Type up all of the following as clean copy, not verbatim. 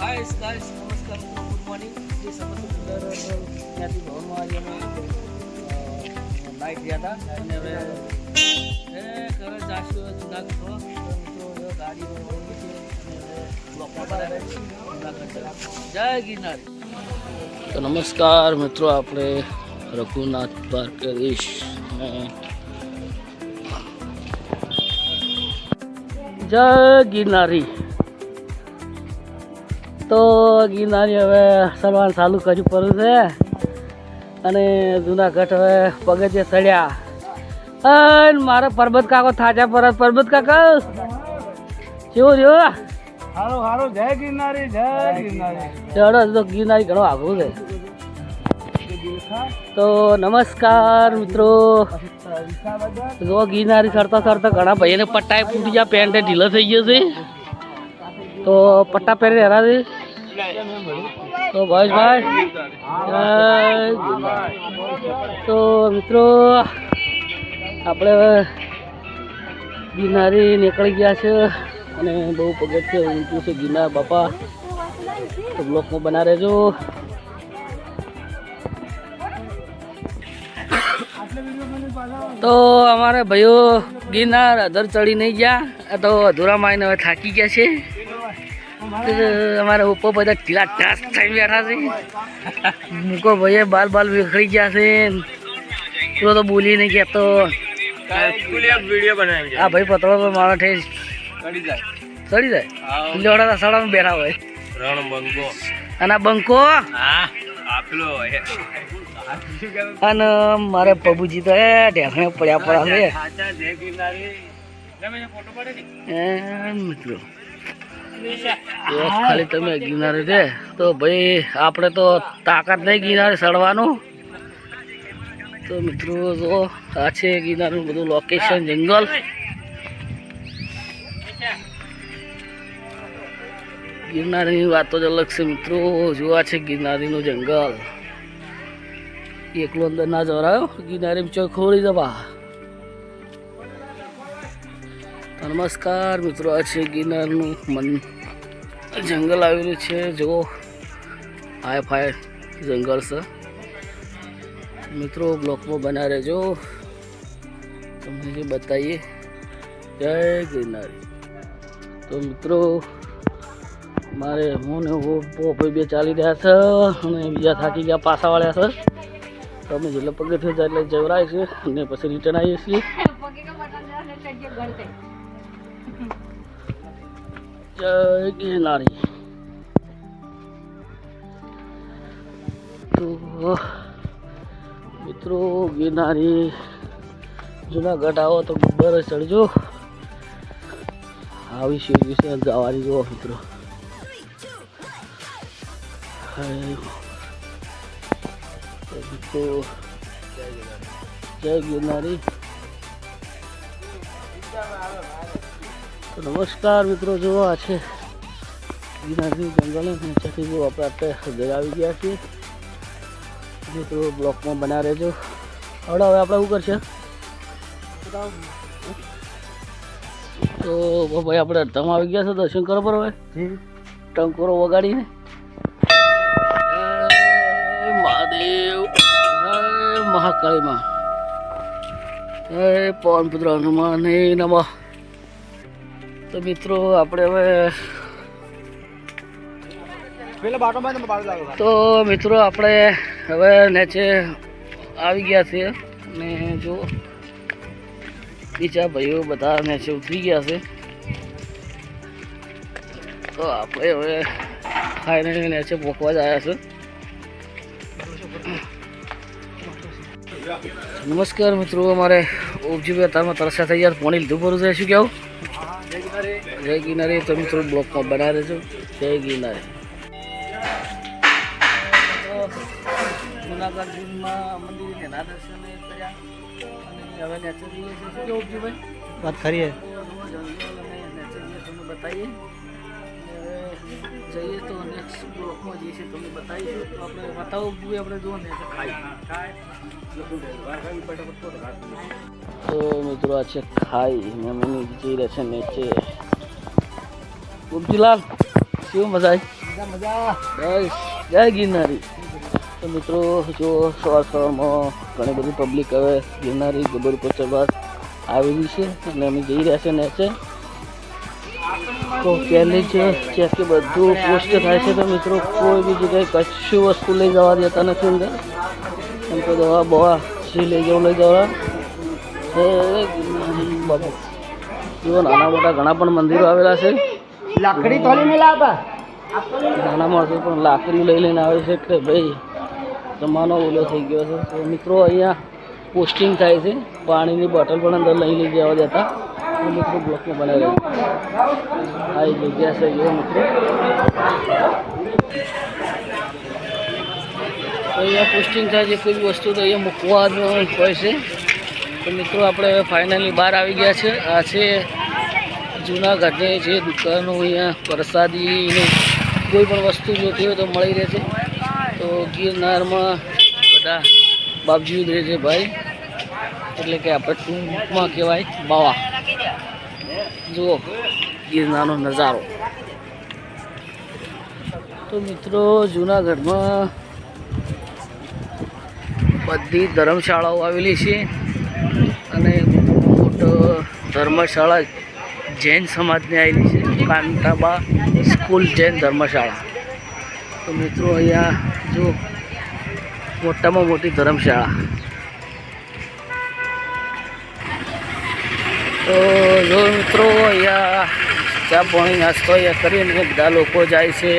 Guys નમસ્કાર, good morning. જે સમસ્ત ત્યાંથી ભવનમાં આવી અમે નાઇટ ગયા હતા અને હવે ઘરે જાશું જુનાગઢ મિત્રો ગાડી છે જય ગિરનાર. તો નમસ્કાર મિત્રો, આપણે રઘુનાથ દ્વારકાધીશ જય ગિરનારી. તો ગિરનારી હવે સલવાન ચાલુ કર્યું પડ્યું છે અને જુનાગઢ હવે પગથિયે ચડ્યા. અને મારો પરબત કાકો થાચા પર પરબત કાકા કેવો રહ્યો? હારું જય ગિરનારી ચડો તો ગિરનારી ઘણો આઘું છે. તો નમસ્કાર મિત્રો, જો ગિરનારી ચડતા ચડતા ઘણા ભાઈને પટ્ટા ફૂટી ગયા, પેન્ટ ઢીલો થઈ ગયો છે તો પટ્ટા પહેરી રહ્યા છે. તો ભાઈ તો મિત્રો આપણે ગિરનારી નીકળી ગયા છે અને બહુ પગથિયું ઊંચું છે ગિરનાર બાપા. તો બ્લોકમાં બના રહેજો. તો અમારે ભાઈઓ ગિરનાર અધર ચડી નહીં ગયા, તો અધૂરામાં આવીને હવે થાકી ગયા છે. અમારે ઉપર બધા ઢીલા ઢાસ થઈ બેઠા છે. મૂકો ભાઈએ બાલ વિખરી ગયા છે. પેલો તો બોલી નહીં કહેતો. હા ભાઈ પતળો તો મારો ઠેસ ચડી જાય લેવડા સાડામાં બેઠા હોય. અને બંકો અને મારે પબુજી તો ઢેફણે પડ્યા છે મિત્રો. ખાલી તમે ગિરનારે છે તો ભાઈ આપણે તો તાકાત નહીં ગિરનારે ચડવાનું. તો મિત્રો જો આ છે ગિરનારનું બધું લોકેશન, જંગલ. ગિરનારની વાતો જ અલગ છે મિત્રો. જોવા છે ગિરનારીનું જંગલ. એકલો અંદર ના જવરાયો, ગિરનારી ચોક ખોરી જવા. નમસ્કાર મિત્રો, આ છે ગિરનારનું જંગલ આવેલું છે. જો હાય ફાય જંગલ છે મિત્રો. બ્લોકમાં બના રહેજો, તમને જે બતાવીએ. જય ગિરનારી. તો મિત્રો મારે હું ને ભાઈ બે ચાલી રહ્યા છે અને બીજા થાકી ગયા પાછા વાળ્યા છે. તો અમે જેટલા પગથિયે જાય એટલે જવરાય છે અને પછી રિટર્ન આવીએ છીએ. જય ગિરનારી. તો મિત્રો ગિરનારી જુનાગઢ આવો તો બરસ ચડજો. આવી છે વિશે જવાની જુઓ મિત્રો. જય ગિરનારી. નમસ્કાર મિત્રો, જો આ છે ગિરનારી જંગલ. નીચેથી જો આપણે ઘરે આવી ગયા છીએ મિત્રો. બ્લોકમાં બના રહેજો. હવે આપણે શું કરશે તો ભાઈ આપણે અડધામાં આવી ગયા છે. દર્શન કરો પર હવે ટંકોરો વગાડીને. મહાદેવ, મહાકાળીમાં, હે પવનપુત્ર હનુમાન નમઃ. તો મિત્રો આપણે હવે તો મિત્રો આપણે હવે નીચે આવી ગયા છીએ અને જો બીજા ભાઈઓ બધા નીચે ઉતરી ગયા છે. તો આપણે હવે ખાઈને નીચે પહોંચવા જ આવ્યા છે. નમસ્કાર મિત્રો, અમારે ઓબજીભાઈ અત્યારમાં તરસ્યા થઈ ગયા, પાણી લીધું પડું છે. શું કહેવું? જય ગિરનારી. તો મિત્રો બ્લોકમાં બના રહેજો. જય ગિરનારી. જુનાગઢમાં મંદિર એના દર્શન કર્યા અને હવે નેચર જઈએ છીએ. શું કહેવું ઓબજીભાઈ? વાત કરીએ તમને બતાવીએ. જઈએ તો નેક્સ્ટ બ્લોકમાં જઈએ છીએ, તમને બતાવીશું. તો આપણે બતાવવું જોઈએ, આપણે જુઓ ને ખાઈ. તો મિત્રો આ છે ખાઈ. મેં જઈ રહ્યા છે નીચે. ગુમતીલાલ કેવું મજા આવી? જય ગિરનારી. તો મિત્રો જો સવારમાં ઘણી બધી પબ્લિક હવે ગિરનારી ગબ્બર ઉપર ચડવા આવેલી છે અને અમે જઈ રહ્યા છે નેચે. તો પહેલે જ ચેક કે બધું પોસ્ટ થાય છે. તો મિત્રો કોઈ બી જગ્યાએ કશું વસ્તુ લઈ જવા દેતા નથી અંદર. એમ તો દવા બવા જે લઈ જવું લઈ જવા. જો નાના મોટા ઘણા પણ મંદિરો આવેલા છે. લાકડી થોડી મિલાવતા નાના માણસો પણ લાકડી લઈ લઈને આવે છે કે ભાઈ જમાનો ઓલો થઈ ગયો છે. તો મિત્રો અહીંયા પોસ્ટિંગ થાય છે. પાણીની બોટલ પણ અંદર લઈ જવા દેતા. મિત્રો બ્લોકમાં બનાવેલા આ જગ્યા છે. જો મિત્રો તો અહીંયા પોસ્ટિંગ થાય છે. કોઈ બી વસ્તુ તો અહીંયા મૂકવાનું હોય છે. તો મિત્રો આપણે ફાઇનલી બહાર આવી ગયા છે. આ છે જૂનાગઢની જે દુકાનો. અહીંયા પ્રસાદીની કોઈ પણ વસ્તુ જોતી હોય તો મળી રહે છે. તો ગિરનારમાં બધા બાપજીઓ જ રહે છે ભાઈ, એટલે કે આપણે ટૂંકમાં કહેવાય બાવા. જુઓ ગિરનારનો નજારો. તો મિત્રો જૂનાગઢમાં બધી ધર્મશાળાઓ આવેલી છે અને મોટો ધર્મશાળા જૈન સમાજની આવેલી છે. કાંતાબા સ્કૂલ જૈન ધર્મશાળા. તો મિત્રો અહીંયા જો મોટામાં મોટી ધર્મશાળા. તો જો મિત્રો અહીંયા ચા પાણી નાસ્તો અહીંયા કરીને બધા લોકો જાય છે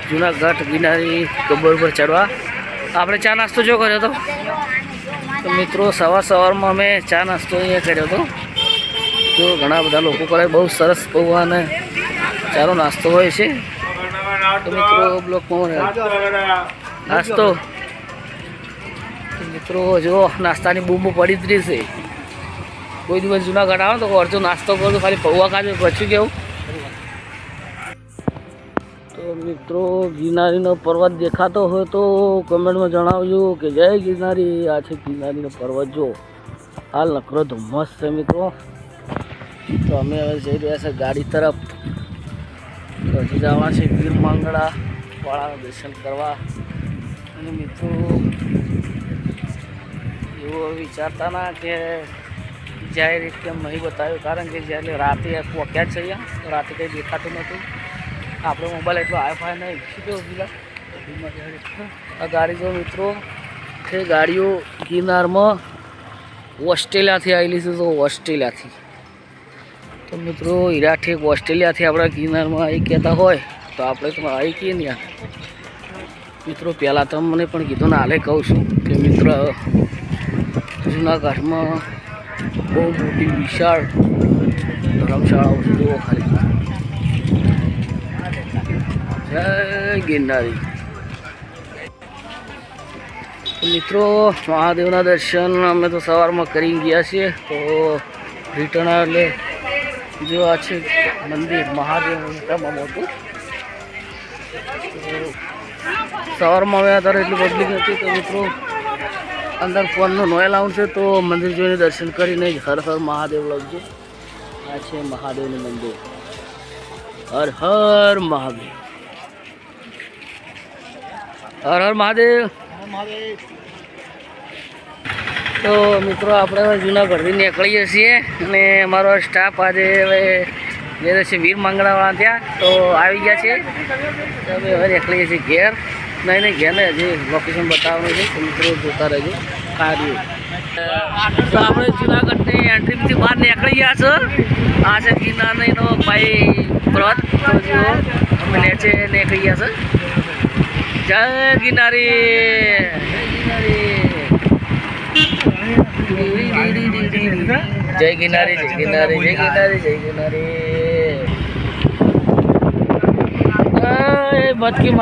જૂનાગઢ ગિરનારી ગબ્બર પર ચડવા. આપણે ચા નાસ્તો જો કર્યો હતો. તો મિત્રો સવારમાં અમે ચા નાસ્તો અહીંયા કર્યો હતો. તો ઘણા બધા લોકો કરે. બહુ સરસ પૌવા અને ચાનો નાસ્તો હોય છે. તો મિત્રો બ્લોકમાં નાસ્તો. મિત્રો જો નાસ્તાની બૂમો પડી જ રહી છે. કોઈ દિવસ જૂનાગઢ આવે તો અડધો નાસ્તો કરો તો ખાલી પૌવા ખાજો પછી કેવું. તો મિત્રો ગિરનારીનો પર્વત દેખાતો હોય તો કમેન્ટમાં જણાવજો કે જય ગિરનારી. આ છે ગિરનારીનો પર્વત. જો હાલ નકરો ધુમ્મસ છે મિત્રો. તો અમે હવે જઈ રહ્યા છે ગાડી તરફ. હજી જવા છે વીર માંગડા વાળાના દર્શન કરવા. અને મિત્રો એવું વિચારતા ના કે જાય રીતે નહીં બતાવ્યું, કારણ કે જ્યારે રાતે પહોંચ્યા છે અહીંયા તો રાતે કંઈ દેખાતું નહોતું. આપણો મોબાઈલ એટલો હાઈફાઈ નહીં. શું કેવું બીજા આ ગાડી જો મિત્રો તે ગાડીઓ ગિરનારમાં ઓસ્ટ્રેલિયાથી આવેલી છે. તો ઓસ્ટ્રેલિયાથી તો મિત્રો હીરાઠેક ઓસ્ટ્રેલિયાથી આપણા ગિરનારમાં આવી કહેતા હોય તો આપણે તો આવી કહીએ ને યાર. મિત્રો પહેલાં તો મને પણ કીધું ને હાલે કહું છું કે મિત્ર જૂનાગઢમાં બહુ મોટી વિશાળ ધર્મશાળાઓ છે. જુઓ ખાલી. જય ગિરનારી. મિત્રો મહાદેવના દર્શન અમે તો સવારમાં કરી ગયા છીએ. તો રિટર્ન એટલે જો આ છે મંદિર મહાદેવ મોટામાં મોટું. સવારમાં આવ્યા ત્યારે એટલી પબ્લિક હતી. તો મિત્રો અંદર ફોનનો નો એલાઉન્સ છે. તો મંદિર જોઈને દર્શન કરીને જ હર હર મહાદેવ લખજો. આ છે મહાદેવનું મંદિર. હર હર મહાદેવ. હર હર મહાદેવ. તો મિત્રો આપણે હવે જૂનાગઢથી નીકળીએ છીએ અને અમારો સ્ટાફ આજે હવે જે છે વીર માંગડાવાળા ત્યાં તો આવી ગયા છે. તો અમે હવે નીકળીએ છીએ ઘેર. નહીં ઘેર ને હજી લોકેશન બતાવવાનું છે. તો મિત્રો જોતા રહેજો કાર્ય. તો આપણે જૂનાગઢની એન્ટ્રીથી બહાર નીકળી ગયા છો. આ છે ગિરનારનો ભાઈ પર્વત. તો જો અમે નીચે નીકળી ગયા છે. જય ગિરનારી. જય ગિરનારી. જય ગિરનારી. જય ગિરનારી. જય ગિરનારી. બચકી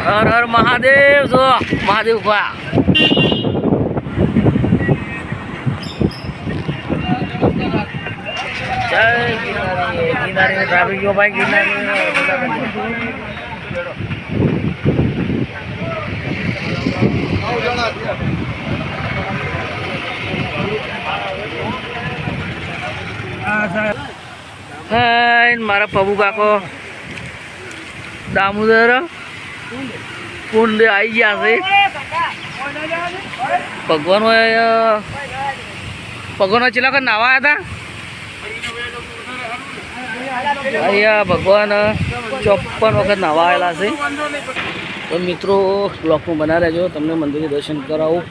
હર હર મહાદેવ. જો મહાદેવ ભા. જય ગિરનારી. ગિરનારી ટ્રાફિક જો ભાઈ. ગિરનારી હાય મારા પબુ કાકો દામોદર કુંડ આવી ગયા છે. ભગવાન ભગવાન ચેલા વખત નાવા હતા અહીંયા ભગવાન 54 વખત નાવા આવેલા છે. તો મિત્રો બ્લોકમાં બના રહેજો, તમને મંદિરે દર્શન કરાવું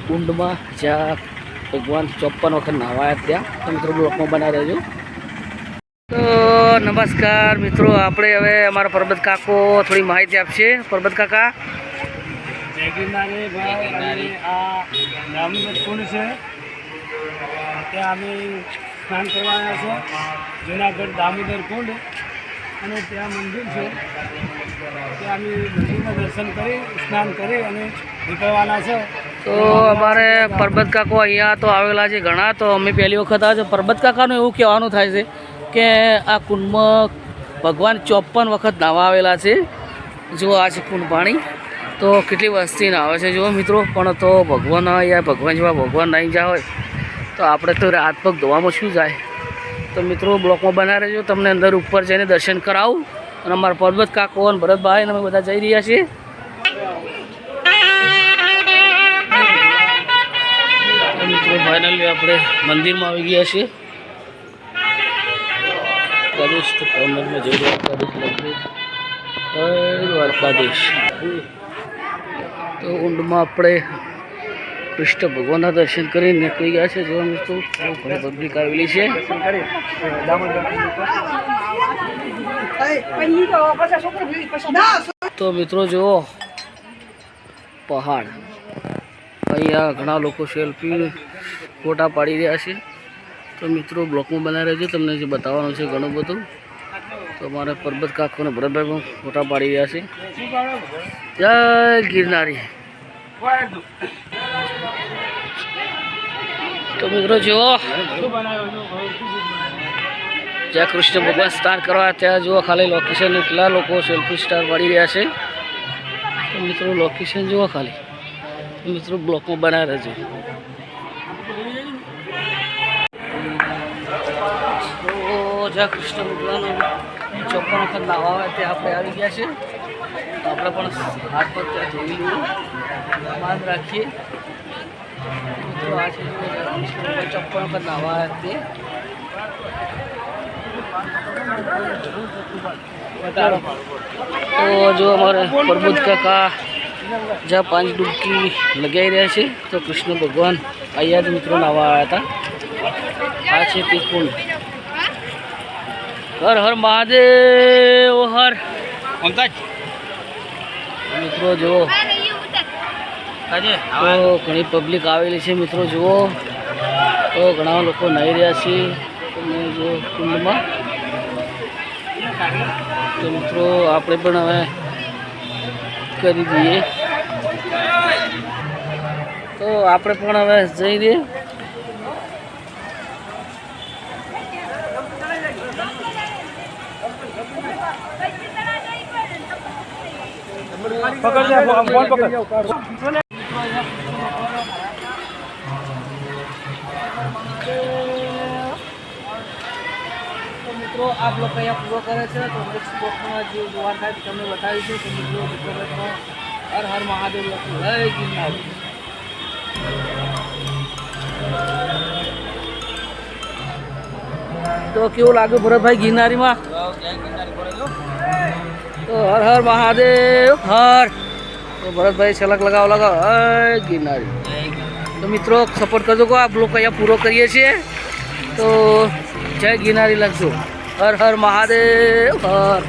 કુંડમાં જ્યાં ભગવાન 54 વખત નાવા આવ્યા ત્યાં. તો મિત્રો બ્લોકમાં બના રહેજો. તો નમસ્કાર મિત્રો, આપણે હવે અમારા પરબત કાકો થોડી માહિતી આપશે. પરબત કાકા. જય ગિરનારી ભાઈ, અને આ દામોદર કુંડ છે, ત્યાં અમે સ્નાન કરવા આવ્યા છે. જુનાગઢ દામોદર કુંડ, અને ત્યાં મંદિર છે, ત્યાં અમે મંદિરના દર્શન કરી સ્નાન કરી અને નીકળવાના છે. તો અમારે પરબત કાકો અહીંયા તો આવેલા છે ઘણા, તો અમે પહેલી વખત આવે છે. પરબત કાકાનું એવું કહેવાનું થાય છે કે આ કુંડમાં ભગવાન 54 વખત નાવા આવેલા છે. જો આ છે કુંડ પાણી, તો કેટલી વસ્તી નાવે છે જુઓ મિત્રો. પણ તો ભગવાન યા ભગવાન જેવા ભગવાન નહીં જાય હોય તો આપણે તો હાથ પગ ધોવામાં શું જાય. તો મિત્રો બ્લોકમાં બના રહેજો, તમને અંદર ઉપર જઈને દર્શન કરાવું. અને અમારા પરબત કાકો અને ભરતભાઈ અમે બધા જઈ રહ્યા છીએ. મિત્રો ફાઇનલી આપણે મંદિરમાં આવી ગયા છીએ. દ્વારકાધીશ તો મંદિરમાં જઈ દ્વારકાધીશ. તો ઊંડમાં આપણે કૃષ્ણ ભગવાનના દર્શન કરીને નીકળી ગયા છે. જોવા મિત્રો ઘણી પબ્લિક આવેલી છે. તો મિત્રો જુઓ પહાડ, અહીંયા ઘણા લોકો સેલ્ફી ફોટા પાડી રહ્યા છે. તો મિત્રો બ્લોકમાં બનાવી રહેજો, તમને જે બતાવવાનું છે ઘણું બધું. તો અમારે પરબત કાકો અને ભરતભાઈ પણ ફોટા પાડી રહ્યા છે. જય ગિરનારી. તો મિત્રો જુઓ જ્યાં કૃષ્ણ ભગવાન સ્નાન કરવા ત્યાં જુઓ ખાલી લોકેશન કેટલા લોકો સેલ્ફી સ્ટાર પાડી રહ્યા છે. તો મિત્રો લોકેશન જુઓ ખાલી. તો મિત્રો બ્લોકમાં બનાવી રહેજો. તો જ્યાં કૃષ્ણ ભગવાન 54 વખત નાવા આવે ત્યાં આપણે આવી ગયા છે. તો આપણે પણ હાથ પગ ત્યાં ધોઈ લઈએ, માન રાખીએ. મિત્રો આ છે 54 વખત નાવા આવ્યા તે. તો જો અમારે પરબત કાકા જ્યાં 5 ડૂબકી લગાવી રહ્યા છે. તો કૃષ્ણ ભગવાન અહીંયા જ મિત્રો નાવા આવ્યા હતા. આ છે તે કુંડ. હર હર મહાદેવ હર. મિત્રો જુઓ તો ઘણી પબ્લિક આવેલી છે. મિત્રો જુઓ તો ઘણા લોકો નાહી રહ્યા છે તમે જો કુંડમાં. તો મિત્રો આપણે પણ હવે કરી દઈએ. તો આપણે પણ હવે જઈ દઈએ. મિત્રો આપ લોકો અહીંયા પૂરો કરે છે. તો નેક્સ્ટ બ્લોકમાં જે જોવા થાય તમને બતાવીશું. તો મિત્રો હર હર મહાદેવ લખું. જય ગિરનારી. તો કેવું લાગ્યું ભરતભાઈ ગિરનારીમાં? તો હર હર મહાદેવ હર. તો ભરતભાઈ છલક લગાવ જય ગિરનારી. તો મિત્રો સપોર્ટ કરજો. આ બ્લોક અહીંયા પૂરો કરીએ છીએ. તો જય ગિરનારી લખજો. હર હર મહાદેવ હર.